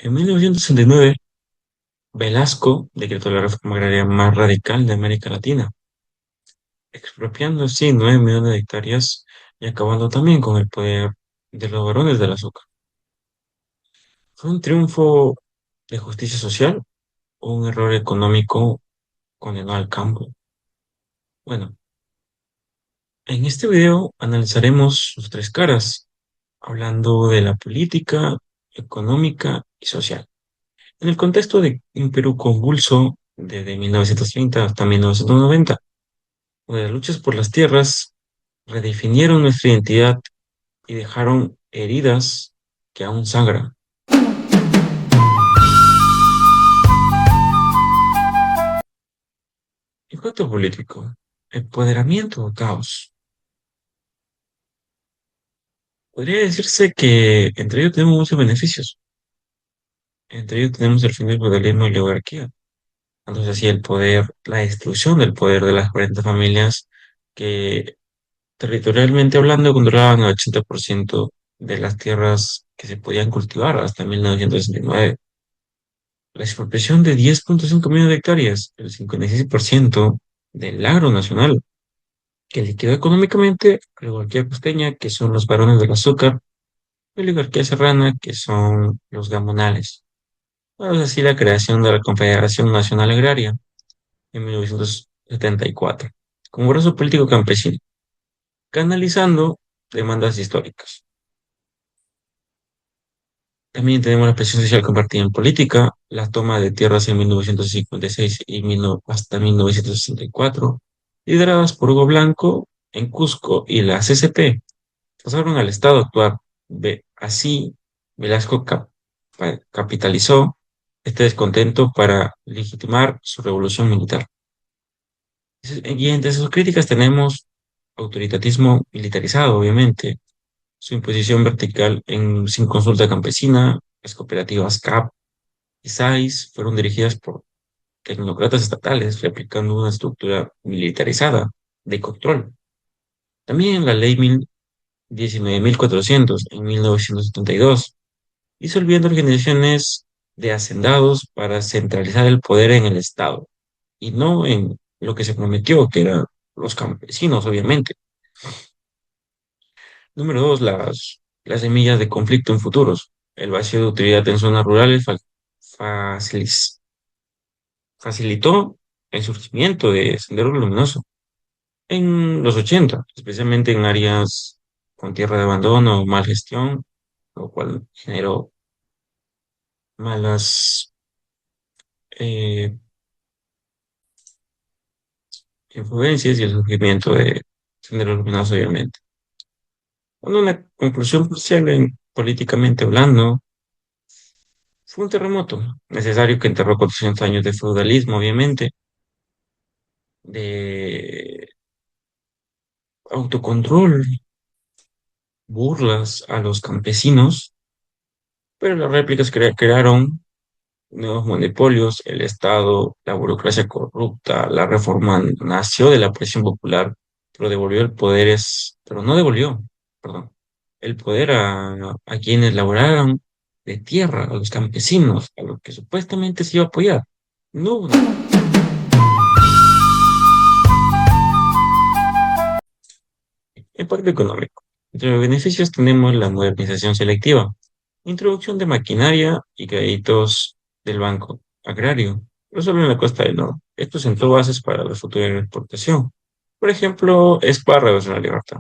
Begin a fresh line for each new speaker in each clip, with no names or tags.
En 1969, Velasco decretó la reforma agraria más radical de América Latina, expropiando así 9 millones de hectáreas y acabando también con el poder de los varones del azúcar. ¿Fue un triunfo de justicia social o un error económico condenó al campo? Bueno, en este video analizaremos sus tres caras, hablando de la política, económica y social. En el contexto de un Perú convulso desde 1930 hasta 1990, donde las luchas por las tierras redefinieron nuestra identidad y dejaron heridas que aún sangran. Impacto político, empoderamiento o caos. Podría decirse que entre ellos tenemos muchos beneficios. Entre ellos tenemos el fin del feudalismo y la oligarquía. Entonces, así el poder, la destrucción del poder de las 40 familias que territorialmente hablando controlaban el 80% de las tierras que se podían cultivar hasta 1969. La expropiación de 10,5 millones de hectáreas, el 56% del agro nacional, que liquidó económicamente a la oligarquía costeña, que son los barones del azúcar, y la oligarquía serrana, que son los gamonales. Bueno, es así la creación de la Confederación Nacional Agraria en 1974, como brazo político campesino, canalizando demandas históricas. También tenemos la presión social compartida en política, la toma de tierras en 1956 y hasta 1964, lideradas por Hugo Blanco en Cusco y la CCP, pasaron al Estado a actuar. Así, Velasco capitalizó este descontento para legitimar su revolución militar. Y entre sus críticas tenemos autoritarismo militarizado, obviamente, su imposición vertical sin consulta campesina, las cooperativas CAP y SAIS fueron dirigidas por tecnócratas estatales, replicando una estructura militarizada de control. También la ley 19.400 en 1972, disolviendo organizaciones de hacendados para centralizar el poder en el Estado y no en lo que se prometió, que eran los campesinos, obviamente. Número dos, las semillas de conflicto en futuros. El vacío de utilidad en zonas rurales facilis- facilitó el surgimiento de Sendero Luminoso en los 80, especialmente en áreas con tierra de abandono o mal gestión, lo cual generó malas eh, influencias y el surgimiento de Sendero Luminoso, obviamente. Bueno, una conclusión crucial políticamente hablando, fue un terremoto necesario que enterró 400 años de feudalismo, obviamente, de autocontrol, burlas a los campesinos, pero las réplicas crearon nuevos monopolios, el Estado, la burocracia corrupta, la reforma nació de la presión popular, pero devolvió el poder, pero no devolvió, perdón, el poder a quienes laboraron de tierra, a los campesinos, a los que supuestamente se iba a apoyar. No, impacto económico. Entre los beneficios tenemos la modernización selectiva, introducción de maquinaria y créditos del Banco Agrario, pero solo en la costa del norte. Esto sentó bases para la futura exportación. Por ejemplo, espárragos en la libertad.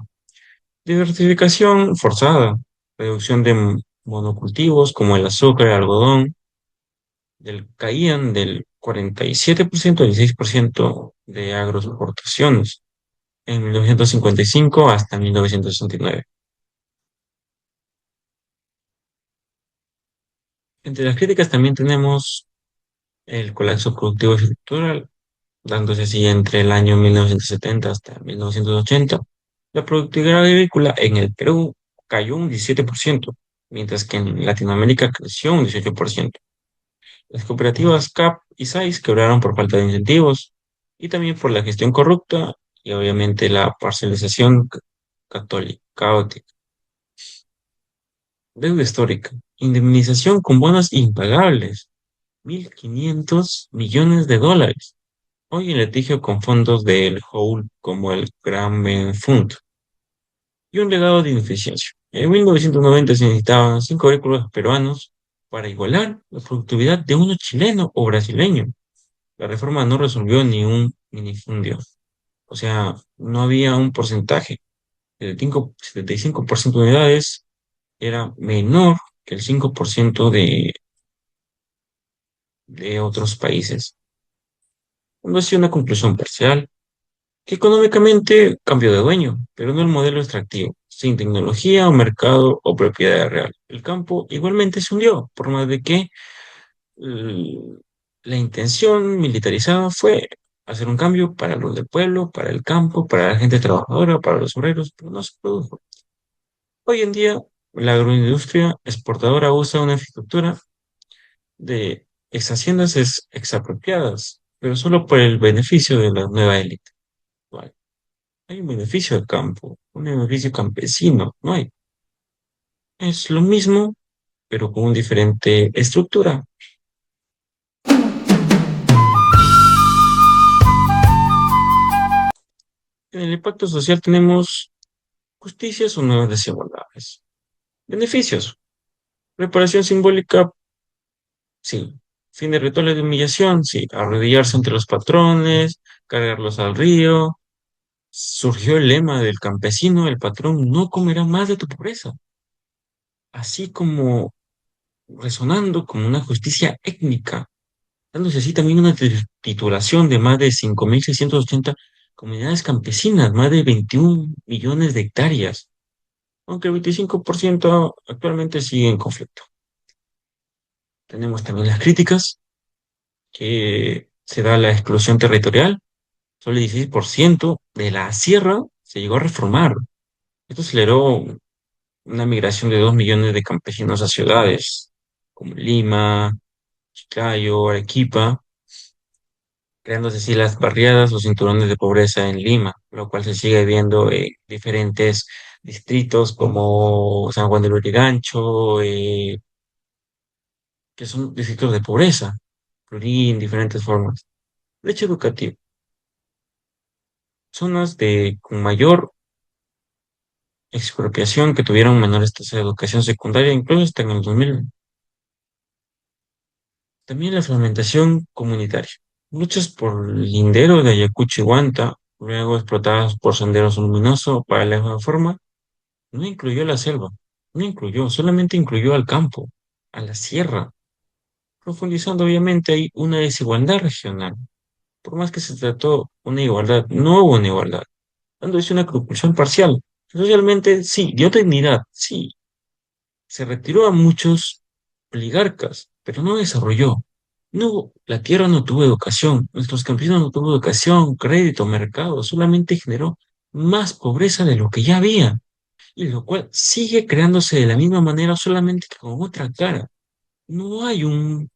Diversificación forzada, reducción de monocultivos como el azúcar y el algodón, caían del 47% al 16% de agroexportaciones en 1955 hasta 1969. Entre las críticas también tenemos el colapso productivo estructural, dándose así entre el año 1970 hasta 1980. La productividad agrícola en el Perú cayó un 17%, mientras que en Latinoamérica creció un 18%. Las cooperativas CAP y SAIS quebraron por falta de incentivos y también por la gestión corrupta y obviamente la parcelización católica, caótica. Deuda histórica. indemnización con bonos impagables, 1.500 millones de dólares. Hoy en litigio con fondos del Howl como el Grameen Fund y un legado de ineficiencia. En 1990 se necesitaban 5 agrícolas peruanos para igualar la productividad de uno chileno o brasileño. La reforma no resolvió ni un minifundio. O sea, no había un porcentaje. El 75% de unidades era menor que el 5% de otros países. No es una conclusión parcial, que económicamente cambió de dueño, pero no el modelo extractivo, sin tecnología o mercado o propiedad real. El campo igualmente se hundió, por más de que l- la intención militarizada fue hacer un cambio para los del pueblo, para el campo, para la gente trabajadora, para los obreros, pero no se produjo. Hoy en día, la agroindustria exportadora usa una infraestructura de ex haciendas exapropiadas, pero solo por el beneficio de la nueva élite. ¿Vale? Hay un beneficio del campo, un beneficio campesino, no hay. Es lo mismo, pero con una diferente estructura. En el impacto social tenemos justicias o nuevas desigualdades. Beneficios. Reparación simbólica, sí. Fin de rituales de humillación, sí. Arrodillarse ante los patrones, cargarlos al río. Surgió el lema del campesino, el patrón no comerá más de tu pobreza. Así como resonando como una justicia étnica, dándose así también una titulación de más de 5.680 comunidades campesinas, más de 21 millones de hectáreas, aunque el 25% actualmente sigue en conflicto. Tenemos también las críticas, que se da la exclusión territorial, solo el 16% de la sierra se llegó a reformar. Esto aceleró una migración de 2 millones de campesinos a ciudades como Lima, Chiclayo, Arequipa, creándose así las barriadas o cinturones de pobreza en Lima, lo cual se sigue viendo en diferentes distritos como San Juan del Lurigancho, que son distritos de pobreza, en diferentes formas. Leche educativa, zonas de con mayor expropiación que tuvieron menores tasas de educación secundaria, incluso hasta en el 2000. También la fragmentación comunitaria. Luchas por linderos de Ayacucho y Huanta, luego explotadas por Sendero Luminoso para la reforma. No incluyó la selva, no incluyó, solamente incluyó al campo, a la sierra, profundizando obviamente ahí una desigualdad regional. Por más que se trató una igualdad, no hubo una igualdad, dándose una conclusión parcial. Socialmente, sí, dio dignidad, sí, se retiró a muchos oligarcas, pero no desarrolló. No, la tierra no tuvo educación, nuestros campesinos no tuvo educación, crédito, mercado, solamente generó más pobreza de lo que ya había y lo cual sigue creándose de la misma manera, solamente que con otra cara. No hay un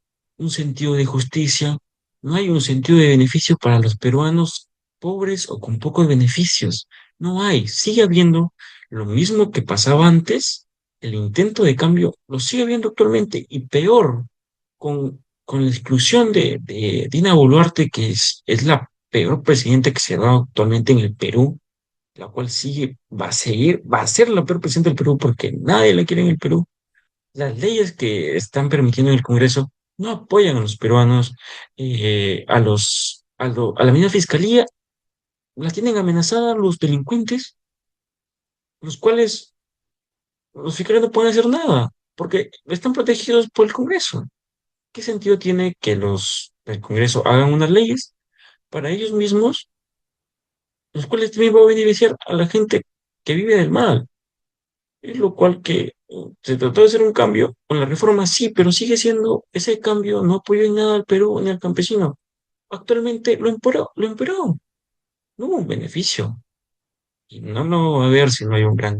sentido de justicia, no hay un sentido de beneficio para los peruanos pobres o con pocos beneficios. No hay, sigue habiendo lo mismo que pasaba antes, el intento de cambio lo sigue habiendo actualmente y peor, con la exclusión de Dina Boluarte, que es la peor presidenta que se ha dado actualmente en el Perú, la cual sigue, va a seguir, va a ser la peor presidenta del Perú porque nadie la quiere en el Perú. Las leyes que están permitiendo en el Congreso no apoyan a los peruanos, a la misma fiscalía, la tienen amenazada los delincuentes, los cuales los fiscales no pueden hacer nada porque están protegidos por el Congreso. ¿Qué sentido tiene que los del Congreso hagan unas leyes para ellos mismos, los cuales también van a beneficiar a la gente que vive del mal? Es lo cual que se trató de hacer un cambio con la reforma, sí, pero sigue siendo ese cambio, no apoyó en nada al Perú ni al campesino. Actualmente lo empeoró, no hubo un beneficio. Y no lo va a ver si no hay un gran.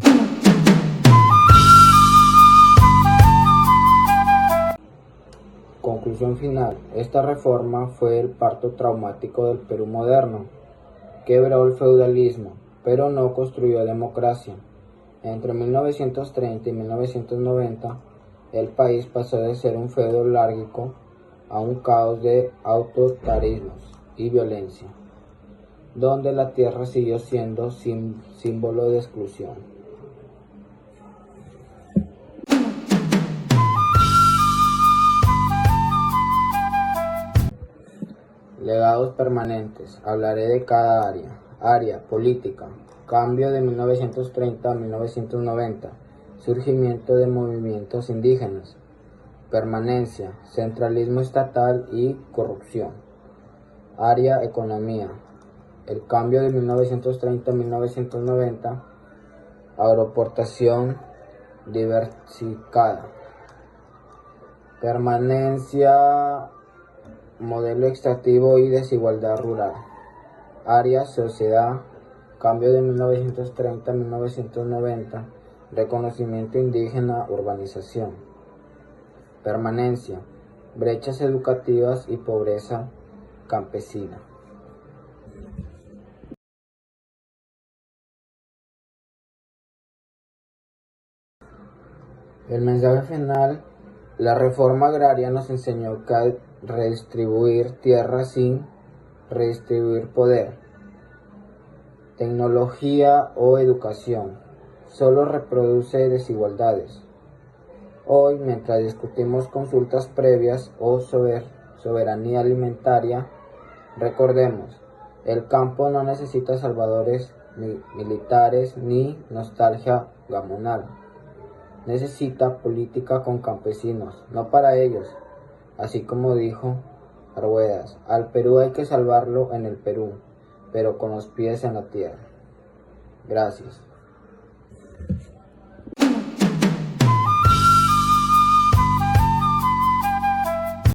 Conclusión final. Esta reforma fue el parto traumático del Perú moderno. Quebró el feudalismo, pero no construyó democracia. Entre 1930 y 1990, El país pasó de ser un feudo oligárquico a un caos de autoritarismos y violencia, donde la tierra siguió siendo símbolo de exclusión. Legados permanentes. Hablaré de cada área. Área política. Cambio de 1930 a 1990. Surgimiento de movimientos indígenas. Permanencia. Centralismo estatal y corrupción. Área economía. El cambio de 1930 a 1990. Agroexportación diversificada. Permanencia, modelo extractivo y desigualdad rural. Área sociedad, cambio de 1930 a 1990, reconocimiento indígena, urbanización. Permanencia, brechas educativas y pobreza campesina. El mensaje final: la reforma agraria nos enseñó que redistribuir tierra sin redistribuir poder, tecnología o educación solo reproduce desigualdades. Hoy, mientras discutimos consultas previas o soberanía alimentaria, recordemos, el campo no necesita salvadores militares ni nostalgia gamonal. Necesita política con campesinos, no para ellos. Así como dijo Arguedas, al Perú hay que salvarlo en el Perú, pero con los pies en la tierra. Gracias.